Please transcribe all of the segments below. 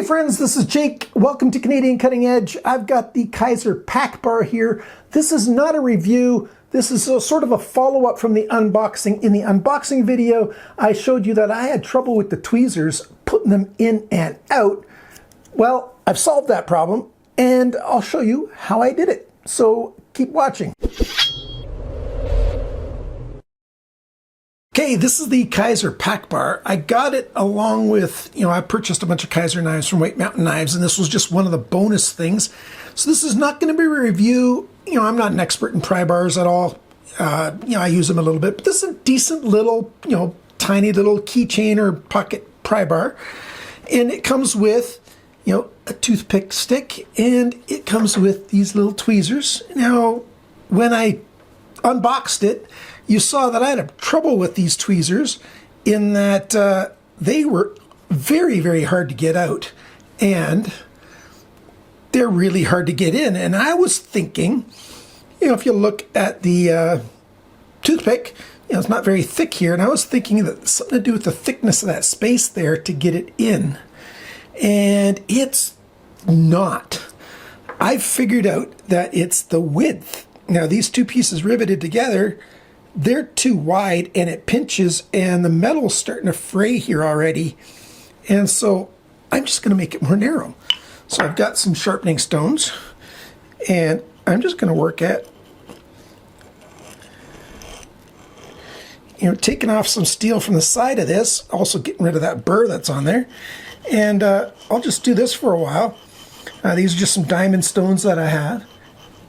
Hey friends, this is Jake. Welcome to Canadian Cutting Edge. I've got the Kizer Pac-Bar here. This is not a review. This is sort of a follow-up from the unboxing. In the unboxing video, I showed you that I had trouble with the tweezers, putting them in and out. Well, I've solved that problem, and I'll show you how I did it. So keep watching. Okay, this is the Kizer Pac-Bar. I got it along with, I purchased a bunch of Kizer knives from White Mountain Knives, and this was just one of the bonus things. So this is not going to be a review. I'm not an expert in pry bars at all. I use them a little bit, but this is a decent little, tiny little keychain or pocket pry bar. And it comes with, a toothpick stick, and it comes with these little tweezers. Now, when I unboxed it, you saw that I had trouble with these tweezers in that they were very, very hard to get out, and they're really hard to get in. And I was thinking, if you look at the toothpick, it's not very thick here, and I was thinking that it's something to do with the thickness of that space there to get it in. And it's not. I figured out that it's the width. Now, these two pieces riveted together, they're too wide, and it pinches, and the metal's starting to fray here already. And so I'm just going to make it more narrow. So I've got some sharpening stones, and I'm just going to work at, taking off some steel from the side of this, also getting rid of that burr that's on there. And I'll just do this for a while. These are just some diamond stones that I have.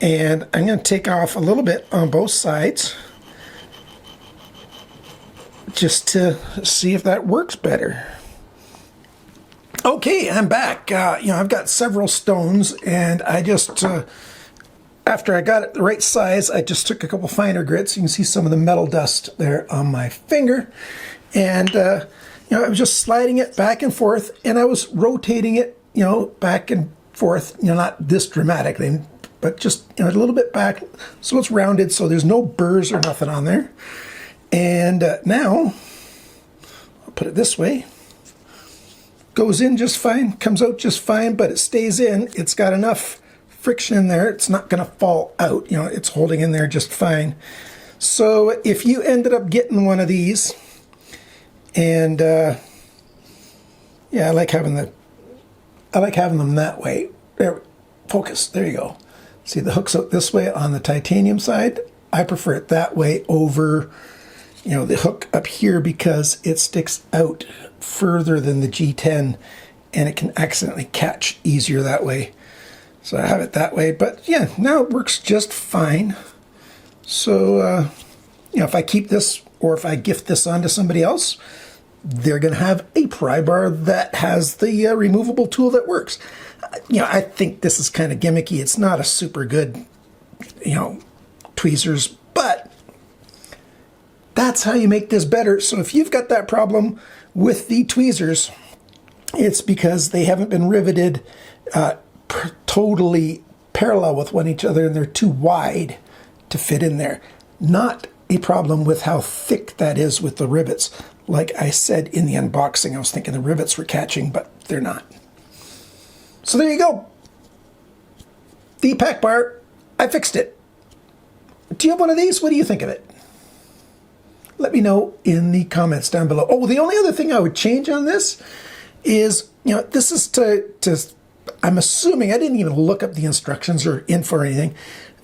And I'm going to take off a little bit on both sides, just to see if that works better. Okay, I'm back. I've got several stones, and I just, after I got it the right size, I just took a couple finer grits. You can see some of the metal dust there on my finger. And, I was just sliding it back and forth, and I was rotating it, back and forth, not this dramatically, but just a little bit back, so it's rounded, so there's no burrs or nothing on there. And now, I'll put it this way, goes in just fine, comes out just fine, but it stays in. It's got enough friction in there, it's not going to fall out, it's holding in there just fine. So if you ended up getting one of these, and yeah, I like having them that way. There, focus, there you go. See, the hook's out this way on the titanium side. I prefer it that way over the hook up here, because it sticks out further than the G10, and it can accidentally catch easier that way. So I have it that way, but yeah, now it works just fine. So if I keep this, or if I gift this on to somebody else, they're going to have a pry bar that has the removable tool that works. I think this is kind of gimmicky. It's not a super good, tweezers, but that's how you make this better. So if you've got that problem with the tweezers, it's because they haven't been riveted totally parallel with one another, and they're too wide to fit in there. Not a problem with how thick that is with the rivets. Like I said in the unboxing, I was thinking the rivets were catching, but they're not. So there you go. The Pac-Bar, I fixed it. Do you have one of these? What do you think of it? Let me know in the comments down below. Oh, the only other thing I would change on this is, this is to I'm assuming, I didn't even look up the instructions or info or anything,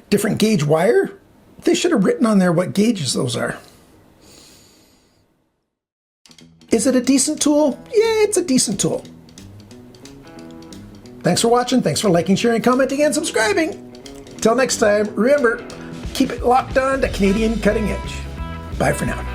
different gauge wire. They should have written on there what gauges those are. Is it a decent tool? Yeah, it's a decent tool. Thanks for watching. Thanks for liking, sharing, commenting, and subscribing. Till next time, remember, keep it locked on to Canadian Cutting Edge. Bye for now.